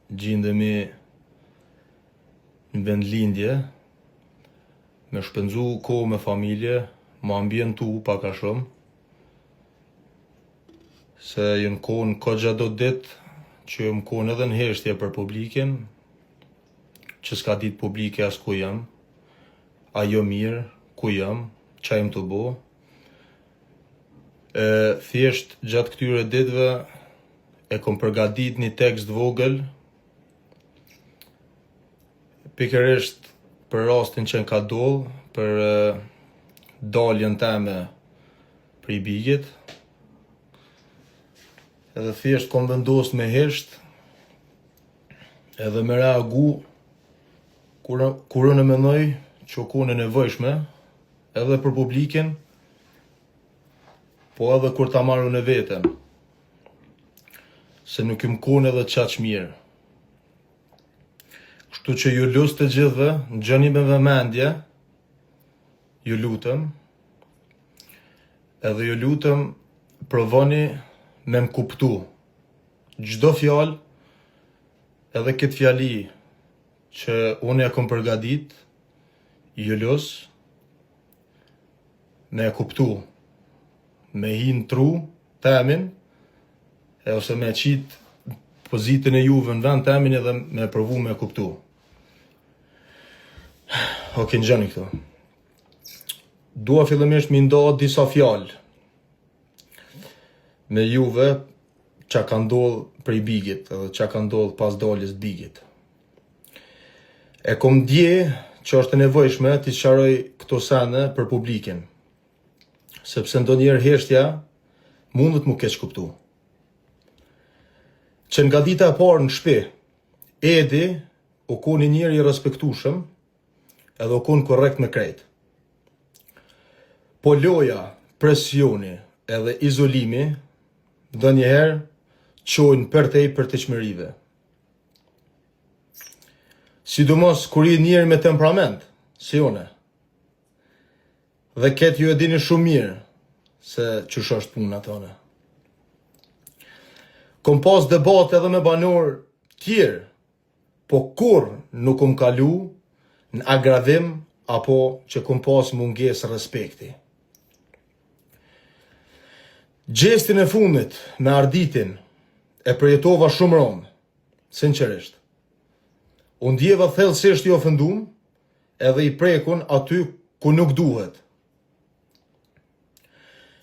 gjindemi në vend lindje, me shpenzu kohë me familje, më ambientu pak a shumë, se jënë kohën ka gjado dit që më kohën edhe në heshtje për publikin, që s'ka dit publike as ku jam, a jo mirë, ku jam, qa jem të bo. Thjesht gjatë këtyre ditëve e kom përgadit një tekst vogël, pikërisht për rastin që në ka dollë, për daljen teme për i bigit. Edhe thjesht kom vendos me hesht, edhe me reagu, kur unë mendoj që kohën e nevojshme, edhe për publikin, po edhe kur ta marru në veten, se nuk jem kohën edhe qaq mirë. Kështu që ju lus të gjithëve, në gjeni me vëmendje, ju lutëm, edhe ju lutëm provoni me më kuptu. Gjdo fjalë, edhe këtë fjali që unë ja kom përgadit, ju lus me e kuptu, me hi në tru temin, ose me qit pozitën e juve në vend temin edhe me provu me e kuptu. Oke, në gjeni këto. Dua fillimisht mi nda disa fjalë me juve që ka ndodhë prej bigit, edhe që ka ndodhë pas daljes bigit. E kom dje që është e nevojshme t'i qaroj këto sene për publikin, sepse ndonjëherë heshtja mundet mu keq kuptu. Që nga dita e parë në shpi, Edi u kon një njeri i respektueshëm, edhe u kon korrekt me krejt. Po loja, presioni edhe izolimi ndonjëherë çojnë përtej për të çmërive. Sidomos kur i njeri me temperament, si une. Dhe ketë ju e dini shumë mirë se çush është puna tone. Kom pas debate edhe me banor tjerë, po kur nuk kom kalu në agravim apo që kom pas mungesë respekti. Gjestin e fundit me Arditin e përjetova shumë romë, sinqerisht. Unë ndjeva thellësisht i ofendum edhe i prekun aty ku nuk duhet.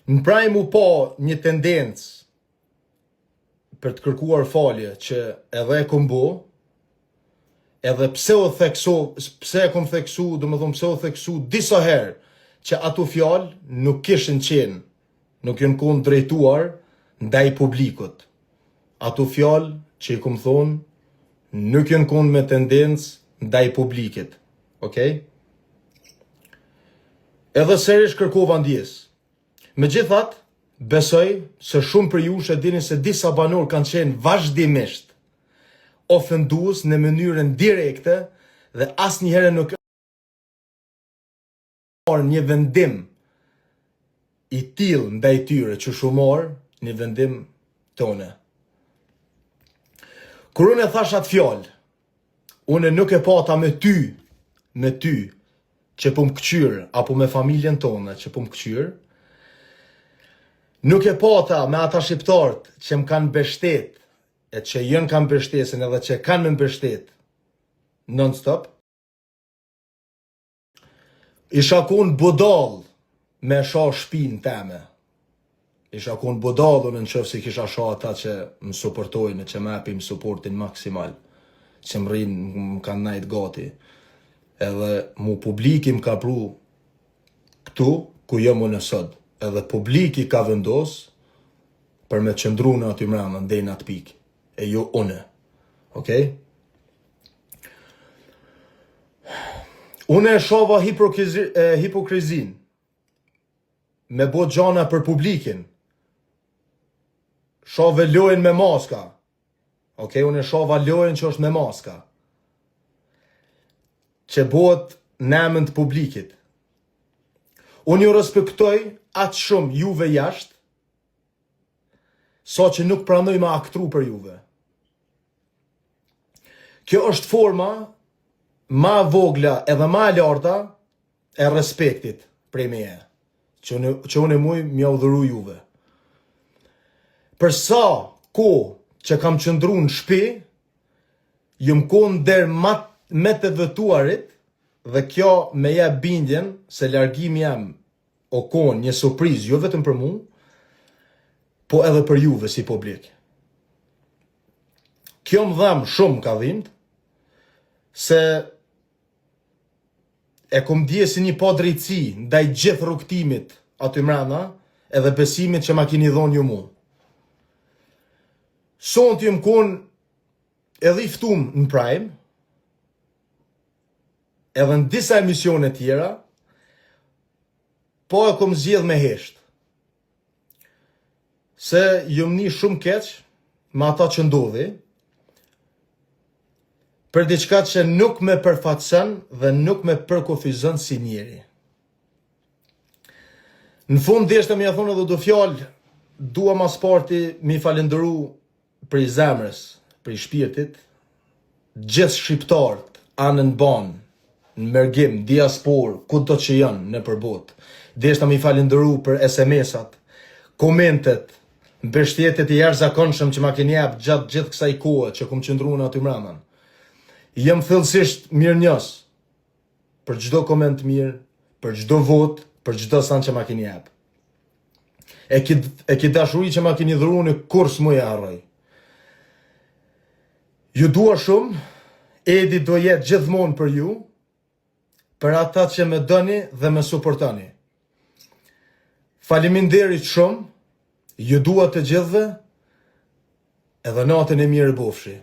Në praj mu pa një tendencë për të kërkuar falje që edhe e kom bo, edhe pse e kom theksu, do më thonë pse o theksu disa herë që ato fjalë nuk kishin qenë, nuk jënë konë drejtuar ndaj publikut. Ato fjalë që i kom thonë nuk jënë konë me tendencë ndaj publikit. Okej? Edhe serish kërkova ndjes. Megjithatë, besoj se shumë për ju që dini se disa banor kanë qenë vazhdimisht ofendues në mënyrën direkte dhe asnjëherë nuk marrë një vendim i tillë ndaj tyre që shumor një vendim tone. Kur unë e thash atë fjalë, unë nuk e pata me ty, që po më këqyr, apo me familjen tonë që po më këqyr, nuk e pata me ata shqiptarët që më kanë beshtet, e që jënë kanë beshtesin edhe që kanë me mbeshtet non-stop. Isha kun budall me sha shpinë teme. Isha kun budall unë në qëfë si kisha sha ata që më suportojnë, që më epim suportin maksimal, që më rinë, më kanë najt gati. Edhe mu publiki më ka pru këtu ku jam unë sot. Edhe publiki ka vendos për me qëndru në aty mrena ndej në atë pikë, e jo une. Okej? Une e shova hipokrizin me bo gjana për publikin. Shove lojnë me maska. Okej? Une e shova lojnë që është me maska. Që bohet nemën të publikit. Unë ju respektoj atë shumë juve jashtë, sa që nuk pranoj me aktru për juve. Kjo është forma ma vogla edhe ma larta e respektit prej meje, që unë muj mja udhëru juve. Për sa ko që kam qëndru në shpi, jëm konë der me të vëtuarit, dhe kjo me ja bindjen se largimi jam o konë një surpriz, jo vetëm për mu, po edhe për juve si publik. Kjo më dham shumë ka dhimt, se e kom dje si një pa drejtësi ndaj gjithë rrugtimit aty mrena, edhe besimit që ma kini dhonë ju mu. Son të jëm konë edhe i ftum në Prime, edhe në disa emisione tjera, po e kom zgjedh me hesht. Se jëm një shumë keq me ata që ndodhi, për diçka që nuk me përfaqëson dhe nuk me përkufizon si njeri. Në fund deshte me ja thonë edhe do fjalë, dua mas parti mi falenderu prej zemrës, prej shpirtit, gjithë shqiptarët, anën banë, në mërgim, diaspor, ku do që janë në përbot. Deshta mi falenderu për SMS-at, komentet, mbështetjet e jashtëzakonshëm që ma keni jap gjatë gjithë kësaj kohe që kom qëndruar aty mbrapa. Jem thellësisht mirënjohës për çdo koment mirë, për çdo vot, për çdo san që ma keni jap. E ki dashuri që ma keni dhuruar në kur s'mu e harroj. Ju dua shumë, Edi do jetë gjithmonë për ju, për ata që me doni dhe me suportoni. Faleminderit shumë, ju dua të gjithëve, edhe natën e mirë bofshi.